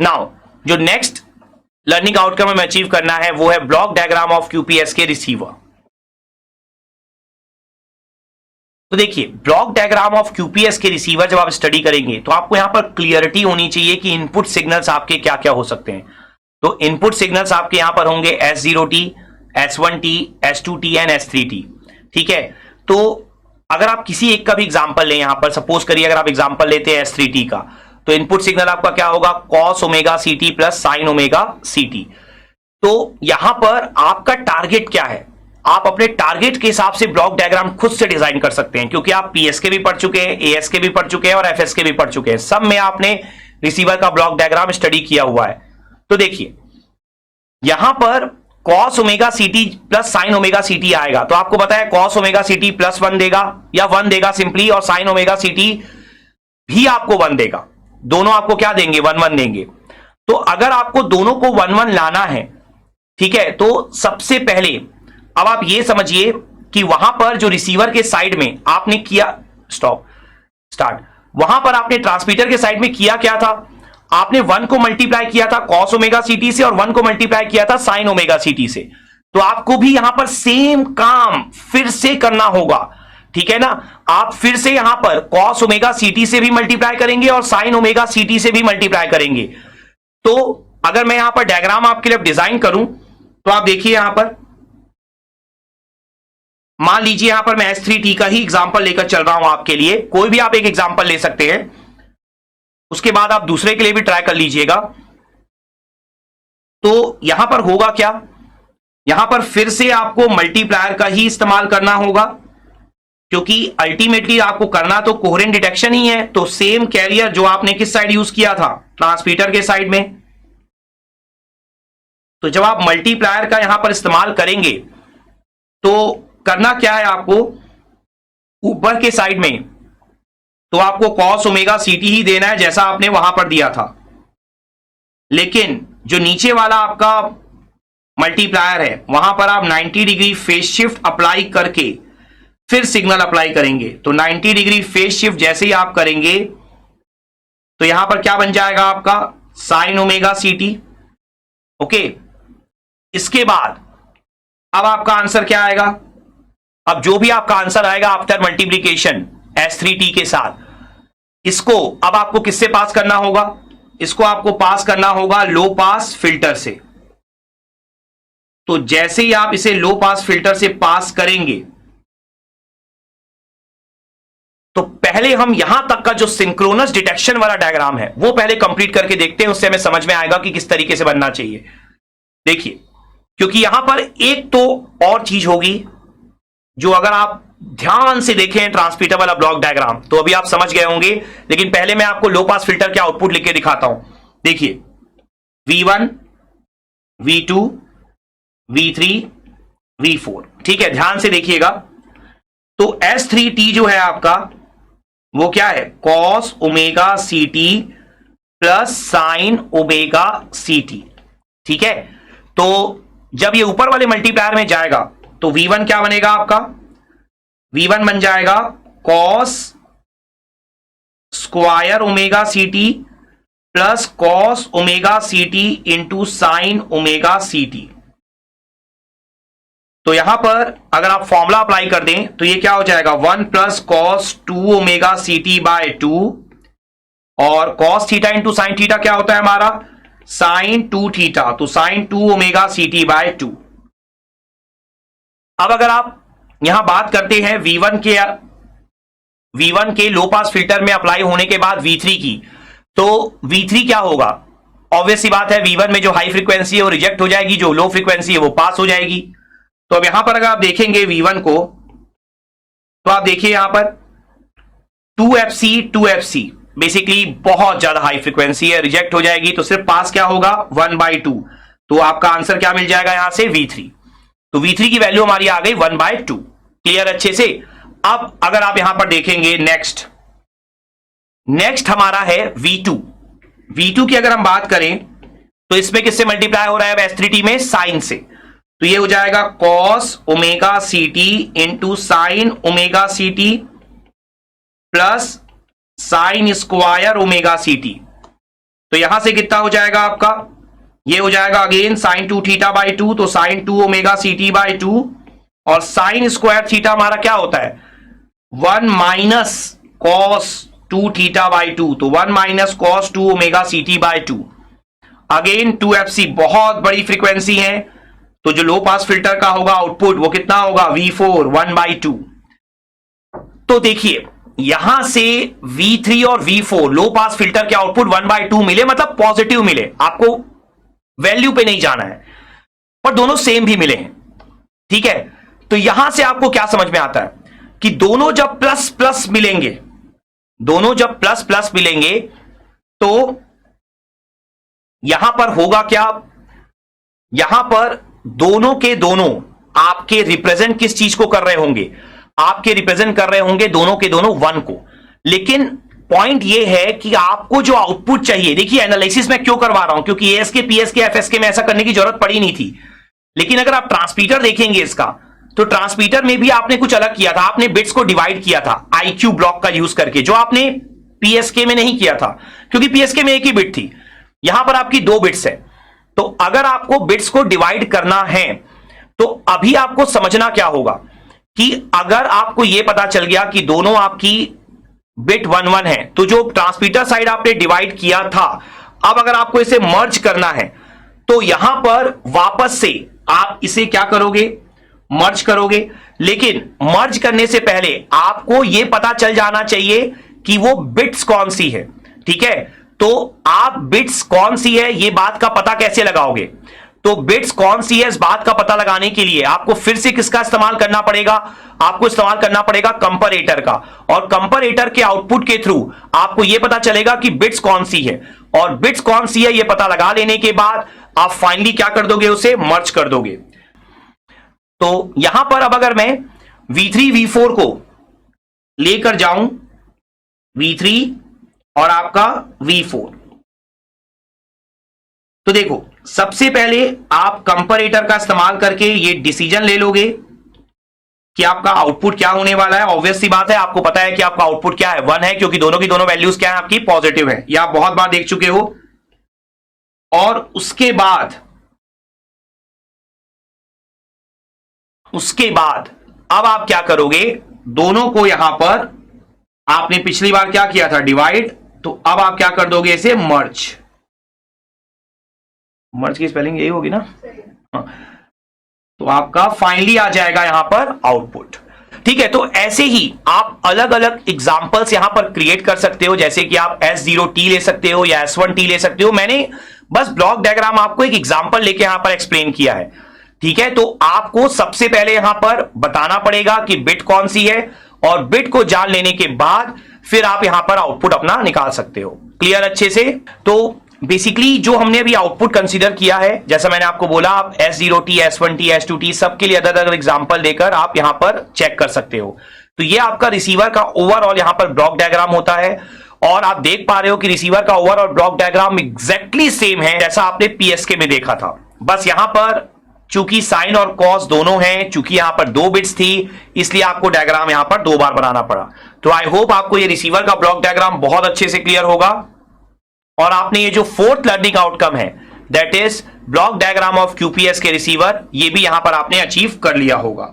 Now जो next learning outcome हमें achieve करना है वो है ब्लॉक डायग्राम ऑफ क्यूपीएस के रिसीवर। तो देखिए ब्लॉक डायग्राम ऑफ क्यूपीएस के रिसीवर जब आप स्टडी करेंगे तो आपको यहां पर क्लियरिटी होनी चाहिए कि इनपुट सिग्नल्स आपके क्या क्या हो सकते हैं। तो इनपुट सिग्नल्स आपके यहां पर होंगे S0T, S1T, S2T and S3T। ठीक है, तो अगर आप किसी एक का भी एग्जांपल लें, यहां पर सपोज करिए अगर आप एग्जांपल लेते हैं S3T का, तो इनपुट सिग्नल आपका क्या होगा, cos omega CT plus sin omega CT। तो यहां पर आपका टारगेट क्या है, आप अपने टारगेट के हिसाब से ब्लॉक डायग्राम खुद से डिजाइन कर सकते हैं, क्योंकि आप पीएस के भी पढ़ चुके हैं, एएस के भी पढ़ चुके हैं और एफएस के भी पढ़ चुके हैं, सब में आपने रिसीवर का ब्लॉक डायग्राम स्टडी किया हुआ है। तो देखिए यहां पर cos omega CT plus sin omega CT आएगा, तो आपको पता है cos ओमेगा CT प्लस 1 देगा या 1 देगा सिंपली, और sin ओमेगा CT भी आपको 1 देगा, दोनों आपको क्या देंगे, 1 1 देंगे। तो अगर आपको दोनों को 1 1 लाना है, ठीक है, तो सबसे पहले अब आप ये समझिए कि वहां पर जो रिसीवर के साइड में आपने किया, वहां पर आपने ट्रांसमीटर के साइड में किया क्या था, आपने 1 को मल्टीप्लाई किया था cos ओमेगा CT से और 1 को मल्टीप्लाई किया था sin ओमेगा CT से। तो आपको भी यहां पर सेम काम फिर से करना होगा, ठीक है ना। आप फिर से यहां पर cos ओमेगा CT से भी मल्टीप्लाई करेंगे और sin ओमेगा CT से भी मल्टीप्लाई करेंगे। तो अगर मैं यहां पर डायग्राम आपके लिए डिजाइन करूं तो आप देखिए यहां पर, मान लीजिए यहां पर मैं S3T का ही एग्जांपल लेकर चल रहा हूं आपके लिए, कोई भी आप एक एग्जांपल ले सकते हैं, उसके बाद आप दूसरे के लिए भी ट्राई कर लीजिएगा। तो यहां पर होगा क्या, यहां पर फिर से आपको मल्टीप्लायर का ही इस्तेमाल करना होगा, क्योंकि अल्टीमेटली आपको करना तो कोहेरेंट डिटेक्शन ही है। तो सेम कैरियर जो आपने किस साइड यूज किया था, ट्रांसमीटर के साइड में, तो जब आप मल्टीप्लायर का यहां पर इस्तेमाल करेंगे तो करना क्या है, आपको ऊपर के साइड में तो आपको cos ओमेगा CT ही देना है जैसा आपने वहां पर दिया था, लेकिन जो नीचे वाला आपका मल्टीप्लायर है वहां पर आप 90 डिग्री फेज शिफ्ट अप्लाई करके फिर सिग्नल अप्लाई करेंगे। तो 90 डिग्री फेज शिफ्ट जैसे ही आप करेंगे तो यहां पर क्या बन जाएगा आपका sin ओमेगा CT। ओके, इसके बाद अब आपका आंसर क्या आएगा, अब जो भी आपका आंसर आएगा आफ्टर मल्टीप्लीकेशन S3T के साथ, इसको अब आपको किससे पास करना होगा, इसको आपको पास करना होगा लो पास फिल्टर से। तो जैसे ही आप इसे लो पास फिल्टर से पास करेंगे तो पहले हम यहां तक का जो सिंक्रोनस डिटेक्शन वाला डायग्राम है वो पहले कंप्लीट करके देखते हैं, उससे हमें समझ में आएगा कि किस तरीके से बनना चाहिए। देखिए, क्योंकि यहां पर एक तो और चीज होगी जो अगर आप ध्यान से देखें ट्रांसमीटर वाला ब्लॉक डायग्राम तो अभी आप समझ गए होंगे, लेकिन पहले मैं आपको लो पास फिल्टर के आउटपुट लिख के दिखाता हूं। देखिए V1, V2, V3, V4, ठीक है, ध्यान से देखिएगा। तो S3T जो है आपका वो क्या है, cos omega CT plus sin omega CT, ठीक है। तो जब ये ऊपर वाले मल्टीप्लायर में जाएगा तो V1 क्या बनेगा आपका, V1 बन जाएगा cos square omega CT plus cos omega CT into sine omega CT। तो यहां पर अगर आप फॉर्मूला अप्लाई कर दें तो ये क्या हो जाएगा, 1 plus cos 2 omega CT by 2, और cos theta into sine theta क्या होता है हमारा, साइन 2 थीटा, तो साइन 2 ओमेगा CT बाय 2। अब अगर आप यहां बात करते हैं V1 के लो पास फिल्टर में अप्लाई होने के बाद V3 की, तो V3 क्या होगा, ऑब्वियस सी बात है V1 में जो हाई फ्रीक्वेंसी है वो रिजेक्ट हो जाएगी, जो लो फ्रीक्वेंसी है वो पास हो जाएगी। तो अब यहां पर अगर आप देखेंगे V1 को, तो आप देखिए यहां पर 2FC बेसिकली बहुत ज्यादा हाई फ्रीक्वेंसी है, रिजेक्ट हो जाएगी, तो सिर्फ पास क्या होगा 1/2। तो आपका आंसर क्या मिल जाएगा यहां से, V3। तो V3 की वैल्यू हमारी आ गई 1/2। क्लियर अच्छे से। अब अगर आप यहां पर देखेंगे नेक्स्ट हमारा है V2 की अगर हम बात करें तो इसमें किससे मल्टीप्लाई हो रहा है S3T में, साइन से। तो ये हो जाएगा cos omega CT into sine omega CT plus sine square omega CT। तो यहां से कितना हो जाएगा आपका, ये हो जाएगा अगेन साइन 2 थीटा बाई 2, तो sine 2 omega C T by 2, और साइन स्क्वायर थीटा हमारा क्या होता है 1 माइनस कॉस 2 थीटा बाई 2, तो 1 minus cos 2 omega C T by 2। Again 2fc बहुत बड़ी फ्रीक्वेंसी है, तो जो लो पास फिल्टर का होगा आउटपुट वो कितना होगा V4 1/2। तो देखिए यहां से V3 और V4 लो पास फिल्टर के आउटपुट 1/2 मिले, मतलब पॉजिटिव मिले, आपको वैल्यू पे नहीं जाना है, पर दोनों सेम भी मिले हैं, ठीक है। तो यहां से आपको क्या समझ में आता है कि दोनों जब प्लस प्लस मिलेंगे, दोनों जब प्लस प्लस मिलेंगे तो यहां पर होगा क्या, यहां पर दोनों के दोनों आपके रिप्रेजेंट किस चीज को कर रहे होंगे, आपके रिप्रेजेंट कर रहे होंगे दोनों के दोनों 1 को। लेकिन पॉइंट यह है कि आपको जो आउटपुट चाहिए, देखिए एनालिसिस में क्यों करवा रहा हूं, क्योंकि एएसके पीएसके एफएसके में ऐसा करने की जरूरत पड़ी नहीं थी, लेकिन अगर आप ट्रांसमीटर देखेंगे इसका, तो ट्रांसमीटर में भी आपने कुछ अलग किया था, आपने बिट्स को डिवाइड किया था आईक्यू ब्लॉक का यूज करके, जो आपने पीएसके में नहीं किया था, क्योंकि पीएसके में एक ही बिट थी, यहां पर आपकी 2 बिट्स है। तो अगर आपको बिट्स को डिवाइड करना है तो अभी आपको समझना क्या होगा कि अगर आपको यह पता चल गया कि दोनों आपकी बिट 1 1 है, तो जो ट्रांसमीटर साइड आपने डिवाइड किया था, अब अगर आपको इसे मर्ज करना है तो यहां पर वापस से आप इसे क्या करोगे, मर्ज करोगे। लेकिन मर्ज करने से पहले आपको यह पता चल जाना चाहिए कि वो बिट्स कौन सी है, ठीक है। तो आप बिट्स कौन सी है ये बात का पता कैसे लगाओगे, तो बिट्स कौन सी है इस बात का पता लगाने के लिए आपको फिर से किसका इस्तेमाल करना पड़ेगा, आपको इस्तेमाल करना पड़ेगा कंपैरेटर का, और कंपैरेटर के आउटपुट के थ्रू आपको यह पता चलेगा कि बिट्स कौन सी है, और बिट्स कौन सी है यह पता लगा लेने के बाद आप फाइनली क्या कर दोगे, उसे मर्ज कर दोगे। तो यहां पर अब अगर मैं V3 V4 को लेकर जाऊं, V3 और आपका V4, तो देखो सबसे पहले आप कंपैरेटर का इस्तेमाल करके ये डिसीजन ले लोगे कि आपका आउटपुट क्या होने वाला है। ऑब्वियस सी बात है, आपको पता है कि आपका आउटपुट क्या है, 1 है, क्योंकि दोनों की दोनों वैल्यूज क्या है आपकी पॉजिटिव है, ये आप बहुत बार देख चुके हो। और उसके बाद अब आप क्या करोगे, दोनों को यहां पर आपने पिछली बार क्या किया था डिवाइड, तो अब आप क्या कर दोगे, इसे मर्ज। मर्ज की स्पेलिंग यही होगी ना, हाँ। तो आपका फाइनली आ जाएगा यहां पर आउटपुट, ठीक है। तो ऐसे ही आप अलग अलग एग्जांपल्स यहां पर क्रिएट कर सकते हो, जैसे कि आप S0T ले सकते हो या S1T ले सकते हो। मैंने बस ब्लॉक डायग्राम आपको एक एग्जांपल लेके यहां पर एक्सप्लेन किया है, ठीक है। तो आपको सबसे पहले यहां पर बताना पड़ेगा कि बिट कौन सी है, और बिट को जान लेने के बाद फिर आप यहां पर आउटपुट अपना निकाल सकते हो। क्लियर अच्छे से। तो बेसिकली जो हमने अभी आउटपुट कंसीडर किया है, जैसा मैंने आपको बोला, आप S0T S1T S2T सबके लिए अलग अलग एग्जांपल देकर आप यहां पर चेक कर सकते हो। तो ये आपका रिसीवर का ओवरऑल यहां पर ब्लॉक डायग्राम होता है, और आप देख पा रहे हो कि रिसीवर का overall block diagram exactly same है जैसा आपने पीएसके में देखा था। बस यहां पर चूंकि साइन और कॉस दोनों हैं, चूंकि यहां पर 2 बिट्स थी, इसलिए आपको डायग्राम यहां पर 2 बार बनाना पड़ा। तो आई होप आपको ये रिसीवर का ब्लॉक डायग्राम बहुत अच्छे से क्लियर होगा, और आपने ये जो 4th लर्निंग आउटकम है, that is block diagram of QPS के रिसीवर, ये भी यहां पर आपने अचीव कर लिया होगा।